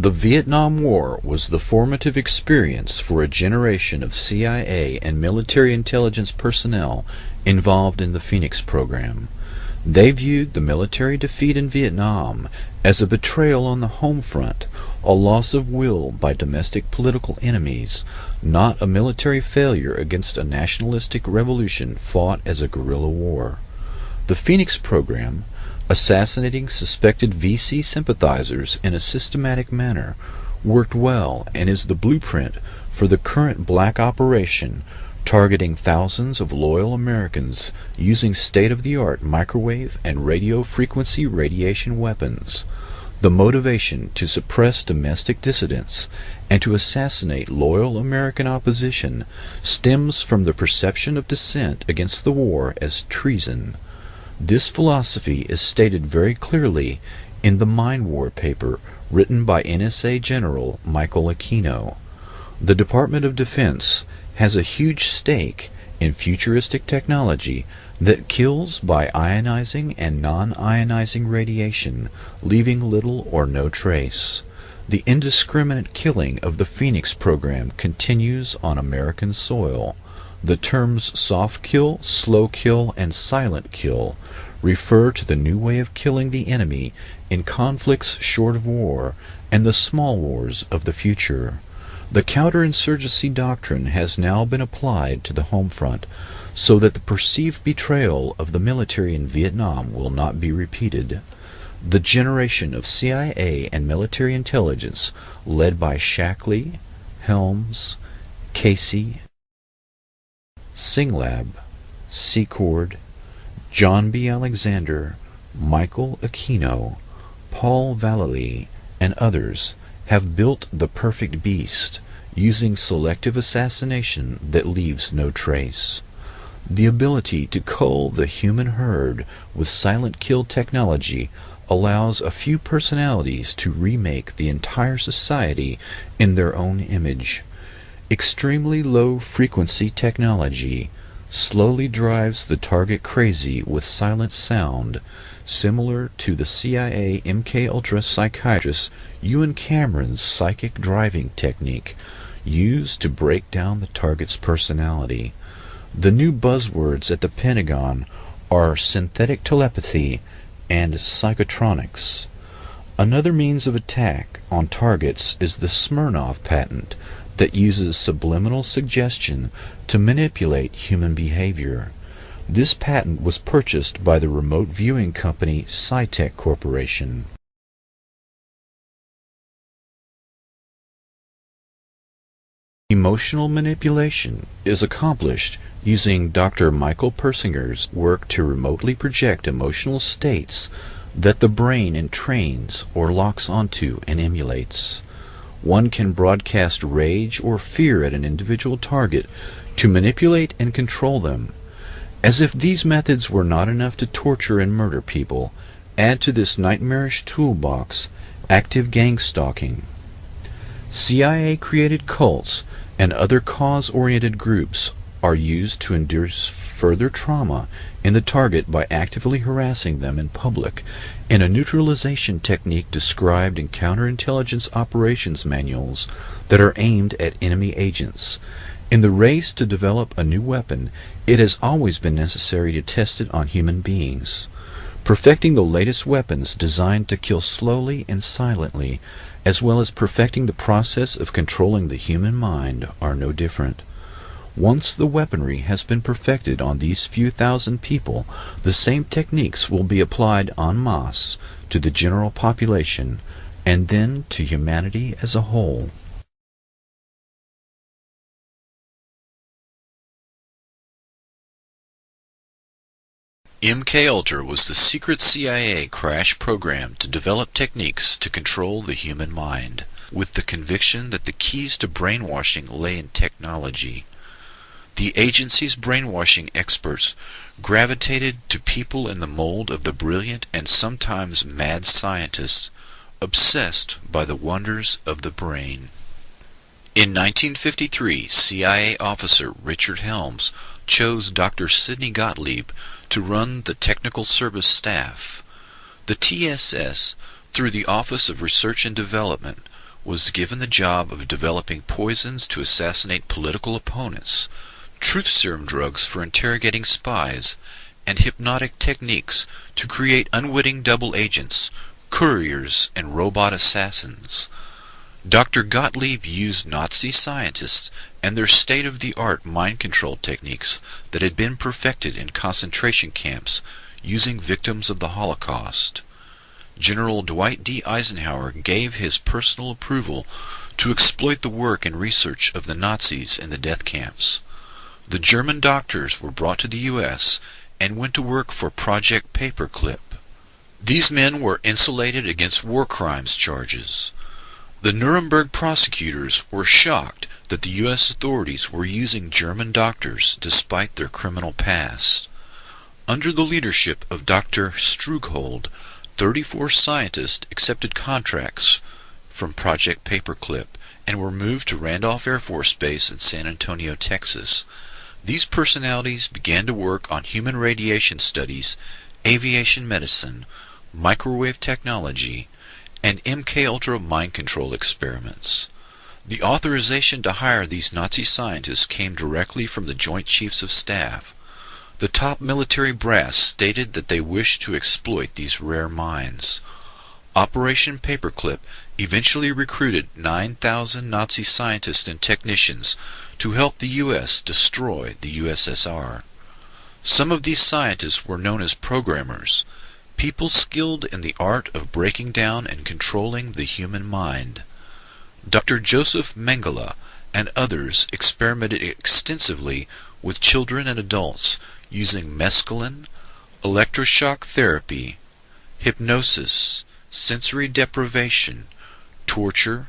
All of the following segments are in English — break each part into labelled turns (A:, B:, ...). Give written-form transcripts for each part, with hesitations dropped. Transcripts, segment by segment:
A: The Vietnam War was the formative experience for a generation of CIA and military intelligence personnel involved in the Phoenix program. They viewed the military defeat in Vietnam as a betrayal on the home front, a loss of will by domestic political enemies, not a military failure against a nationalistic revolution fought as a guerrilla war. The Phoenix program, assassinating suspected VC sympathizers in a systematic manner, worked well and is the blueprint for the current black operation targeting thousands of loyal Americans using state-of-the-art microwave and radio frequency radiation weapons. The motivation to suppress domestic dissidents and to assassinate loyal American opposition stems from the perception of dissent against the war as treason. This philosophy is stated very clearly in the Mind War paper written by NSA General Michael Aquino. The Department of Defense has a huge stake in futuristic technology that kills by ionizing and non-ionizing radiation, leaving little or no trace. The indiscriminate killing of the Phoenix program continues on American soil. The terms soft kill, slow kill, and silent kill refer to the new way of killing the enemy in conflicts short of war and the small wars of the future. The counterinsurgency doctrine has now been applied to the home front so that the perceived betrayal of the military in Vietnam will not be repeated. The generation of CIA and military intelligence led by Shackley, Helms, Casey, Singlab, Secord, John B. Alexander, Michael Aquino, Paul Vallely, and others have built the perfect beast, using selective assassination that leaves no trace. The ability to cull the human herd with silent kill technology allows a few personalities to remake the entire society in their own image. Extremely low frequency technology slowly drives the target crazy with silent sound, similar to the CIA MKUltra psychiatrist Ewan Cameron's psychic driving technique used to break down the target's personality. The new buzzwords at the Pentagon are synthetic telepathy and psychotronics. Another means of attack on targets is the Smirnov patent that uses subliminal suggestion to manipulate human behavior. This patent was purchased by the remote viewing company Scitech Corporation. Emotional manipulation is accomplished using Dr. Michael Persinger's work to remotely project emotional states that the brain entrains or locks onto and emulates. One can broadcast rage or fear at an individual target to manipulate and control them. As if these methods were not enough to torture and murder people, add to this nightmarish toolbox active gang stalking. CIA-created cults and other cause-oriented groups are used to induce further trauma in the target by actively harassing them in public in a neutralization technique described in counterintelligence operations manuals that are aimed at enemy agents. In the race to develop a new weapon, it has always been necessary to test it on human beings. Perfecting the latest weapons designed to kill slowly and silently, as well as perfecting the process of controlling the human mind, are no different. Once the weaponry has been perfected on these few thousand people, the same techniques will be applied en masse to the general population, and then to humanity as a whole. MKUltra was the secret CIA crash program to develop techniques to control the human mind, with the conviction that the keys to brainwashing lay in technology. The agency's brainwashing experts gravitated to people in the mold of the brilliant and sometimes mad scientists obsessed by the wonders of the brain. In 1953, CIA officer Richard Helms chose Dr. Sidney Gottlieb to run the technical service staff. The TSS, through the Office of Research and Development, was given the job of developing poisons to assassinate political opponents, truth serum drugs for interrogating spies, and hypnotic techniques to create unwitting double agents, couriers, and robot assassins. Dr. Gottlieb used Nazi scientists and their state-of-the-art mind control techniques that had been perfected in concentration camps using victims of the Holocaust. General Dwight D. Eisenhower gave his personal approval to exploit the work and research of the Nazis in the death camps. The German doctors were brought to the U.S. and went to work for Project Paperclip. These men were insulated against war crimes charges. The Nuremberg prosecutors were shocked that the U.S. authorities were using German doctors despite their criminal past. Under the leadership of Dr. Strughold, 34 scientists accepted contracts from Project Paperclip and were moved to Randolph Air Force Base in San Antonio, Texas. These personalities began to work on human radiation studies, aviation medicine, microwave technology, and MKUltra mind control experiments. The authorization to hire these Nazi scientists came directly from the Joint Chiefs of Staff. The top military brass stated that they wished to exploit these rare minds. Operation Paperclip eventually recruited 9,000 Nazi scientists and technicians to help the U.S. destroy the USSR. Some of these scientists were known as programmers, people skilled in the art of breaking down and controlling the human mind. Dr. Joseph Mengele and others experimented extensively with children and adults using mescaline, electroshock therapy, hypnosis, sensory deprivation, torture,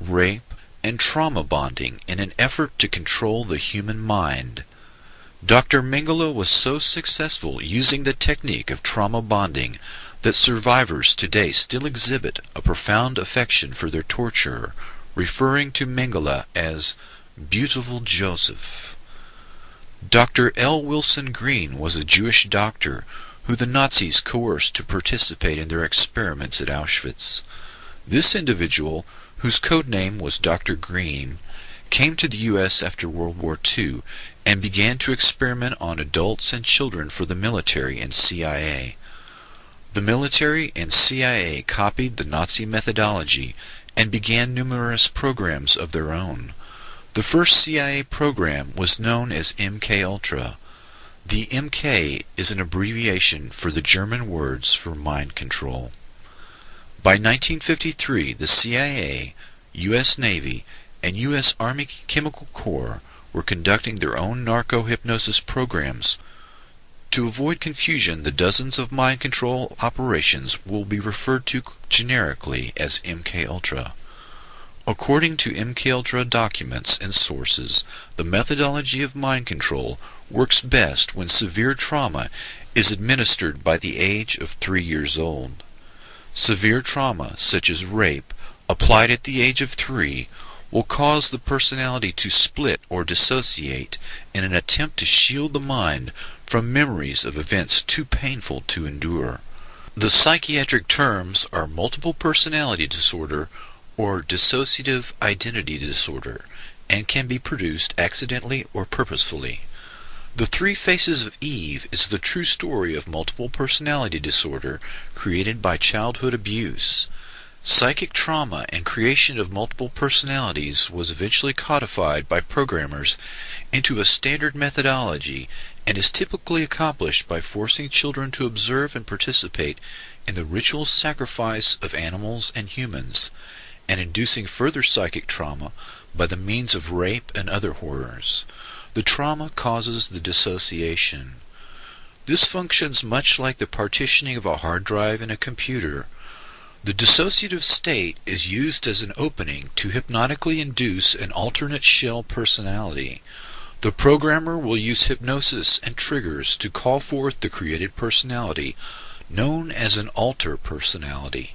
A: rape, and trauma bonding in an effort to control the human mind. Dr. Mengele was so successful using the technique of trauma bonding that survivors today still exhibit a profound affection for their torturer, referring to Mengele as Beautiful Joseph. Dr. L. Wilson Green was a Jewish doctor who the Nazis coerced to participate in their experiments at Auschwitz. This individual, whose code name was Dr. Green, came to the U.S. after World War II and began to experiment on adults and children for the military and CIA. The military and CIA copied the Nazi methodology and began numerous programs of their own. The first CIA program was known as MKUltra. The MK is an abbreviation for the German words for mind control. By 1953, the CIA, U.S. Navy, and U.S. Army Chemical Corps were conducting their own narco-hypnosis programs. To avoid confusion, the dozens of mind control operations will be referred to generically as MKUltra. According to MKUltra documents and sources, the methodology of mind control works best when severe trauma is administered by the age of 3 years old. Severe trauma, such as rape, applied at the age of 3, will cause the personality to split or dissociate in an attempt to shield the mind from memories of events too painful to endure. The psychiatric terms are multiple personality disorder or dissociative identity disorder, and can be produced accidentally or purposefully. The Three Faces of Eve is the true story of multiple personality disorder created by childhood abuse. Psychic trauma and creation of multiple personalities was eventually codified by programmers into a standard methodology and is typically accomplished by forcing children to observe and participate in the ritual sacrifice of animals and humans, and inducing further psychic trauma by the means of rape and other horrors. The trauma causes the dissociation. This functions much like the partitioning of a hard drive in a computer. The dissociative state is used as an opening to hypnotically induce an alternate shell personality. The programmer will use hypnosis and triggers to call forth the created personality, known as an alter personality.